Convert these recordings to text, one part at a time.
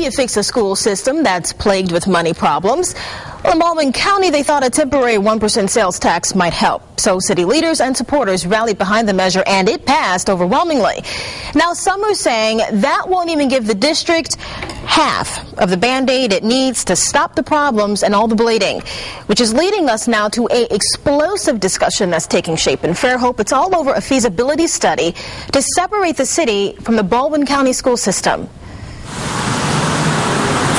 you fix a school system that's plagued with money problems? Well, in Baldwin County, they thought a temporary 1% sales tax might help. So city leaders and supporters rallied behind the measure, and it passed overwhelmingly. Now, some are saying that won't even give the district half of the Band-Aid it needs to stop the problems and all the bleeding, which is leading us now to an explosive discussion that's taking shape in Fairhope. It's all over a feasibility study to separate the city from the Baldwin County school system.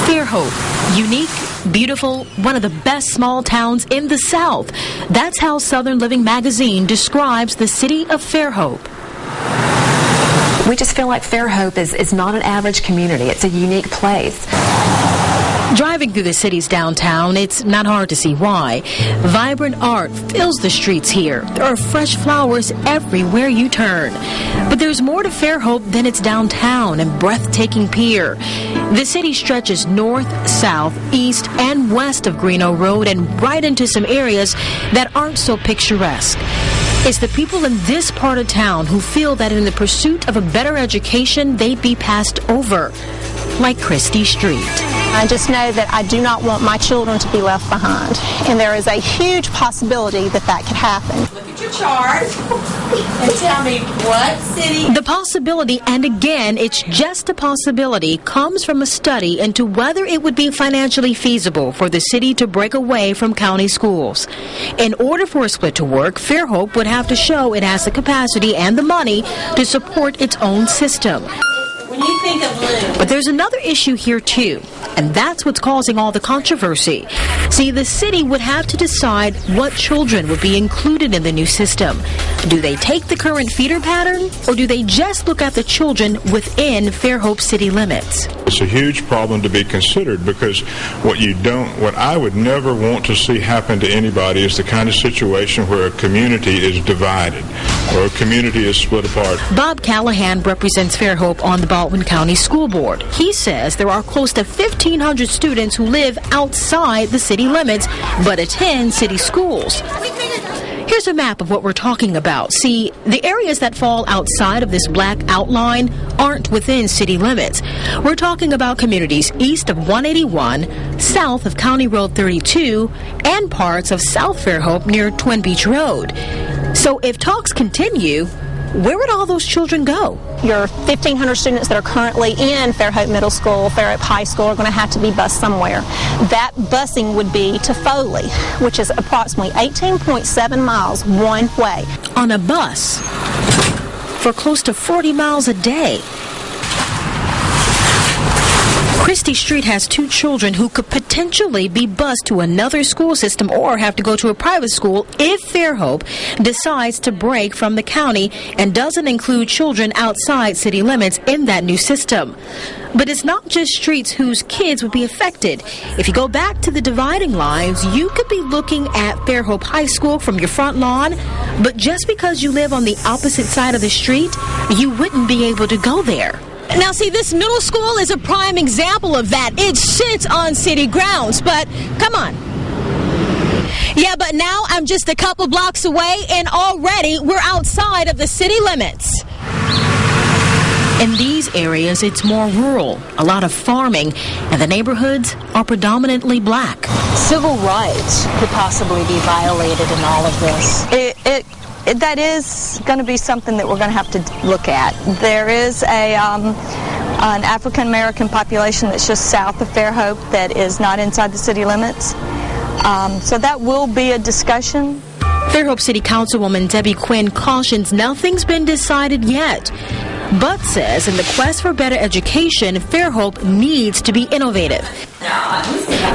Fairhope, unique, beautiful, one of the best small towns in the South. That's how Southern Living magazine describes the city of Fairhope. We just feel like Fairhope is not an average community. It's a unique place. Driving through the city's downtown, it's not hard to see why. Vibrant art fills the streets here. There are fresh flowers everywhere you turn. But there's more to Fairhope than its downtown and breathtaking pier. The city stretches north, south, east, and west of Greeno Road and right into some areas that aren't so picturesque. It's the people in this part of town who feel that in the pursuit of a better education, they'd be passed over, like Christie Street. I just know that I do not want my children to be left behind, and there is a huge possibility that that could happen. Look at your chart and tell me what city. The possibility, and again, it's just a possibility, comes from a study into whether it would be financially feasible for the city to break away from county schools. In order for a split to work, Fairhope would have to show it has the capacity and the money to support its own system. When you think of Lou. But there's another issue here, too, and that's what's causing all the controversy. See, the city would have to decide what children would be included in the new system. Do they take the current feeder pattern, or do they just look at the children within Fairhope city limits? It's a huge problem to be considered, because what I would never want to see happen to anybody is the kind of situation where a community is divided or a community is split apart. Bob Callahan represents Fairhope on the Baldwin County School Board. He says there are close to 1,500 students who live outside the city limits but attend city schools. Here's a map of what we're talking about. See, the areas that fall outside of this black outline aren't within city limits. We're talking about communities east of 181, south of County Road 32, and parts of South Fairhope near Twin Beach Road. So if talks continue, where would all those children go? Your 1,500 students that are currently in Fairhope Middle School, Fairhope High School, are going to have to be bused somewhere. That busing would be to Foley, which is approximately 18.7 miles one way. On a bus for close to 40 miles a day. Christie Street has 2 children who could potentially be bused to another school system or have to go to a private school if Fairhope decides to break from the county and doesn't include children outside city limits in that new system. But it's not just streets whose kids would be affected. If you go back to the dividing lines, you could be looking at Fairhope High School from your front lawn, but just because you live on the opposite side of the street, you wouldn't be able to go there. Now, see, this middle school is a prime example of that. It sits on city grounds, but come on. Yeah, but now I'm just a couple blocks away, and already we're outside of the city limits. In these areas, it's more rural, a lot of farming, and the neighborhoods are predominantly black. Civil rights could possibly be violated in all of this. That is going to be something that we're going to have to look at. There is an African-American population that's just south of Fairhope that is not inside the city limits. So that will be a discussion. Fairhope City Councilwoman Debbie Quinn cautions nothing's been decided yet, but says in the quest for better education, Fairhope needs to be innovative.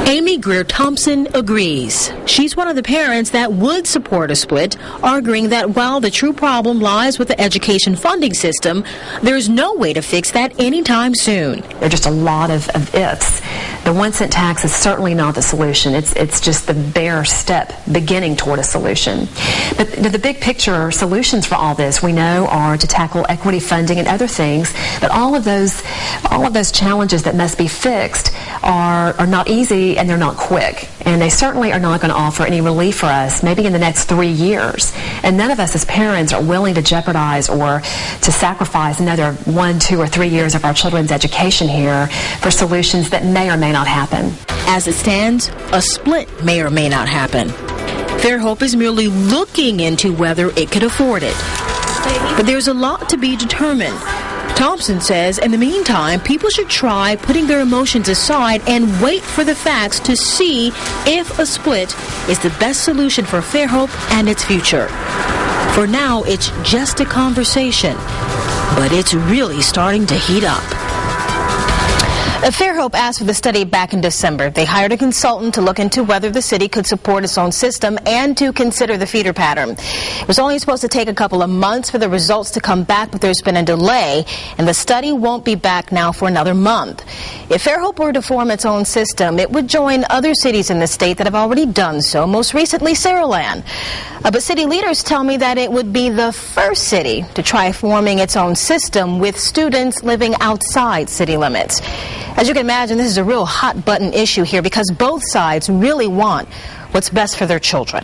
Amy Greer-Thompson agrees. She's one of the parents that would support a split, arguing that while the true problem lies with the education funding system, there's no way to fix that anytime soon. There are just a lot of ifs. The 1-cent tax is certainly not the solution. It's just the bare step beginning toward a solution. But the big picture solutions for all this, we know, are to tackle equity funding and other things. But all of those challenges that must be fixed are not easy and they're not quick. And they certainly are not going to offer any relief for us, maybe in the next 3 years. And none of us as parents are willing to jeopardize or to sacrifice another 1, 2, or 3 years of our children's education here for solutions that may or may not happen. As it stands, a split may or may not happen. Fairhope is merely looking into whether it could afford it. But there's a lot to be determined. Thompson says, in the meantime, people should try putting their emotions aside and wait for the facts to see if a split is the best solution for Fairhope and its future. For now, it's just a conversation, but it's really starting to heat up. Fairhope asked for the study back in December. They hired a consultant to look into whether the city could support its own system and to consider the feeder pattern. It was only supposed to take a couple of months for the results to come back, but there's been a delay, and the study won't be back now for another month. If Fairhope were to form its own system, it would join other cities in the state that have already done so, most recently Saraland. But city leaders tell me that it would be the first city to try forming its own system with students living outside city limits. As you can imagine, this is a real hot-button issue here because both sides really want what's best for their children.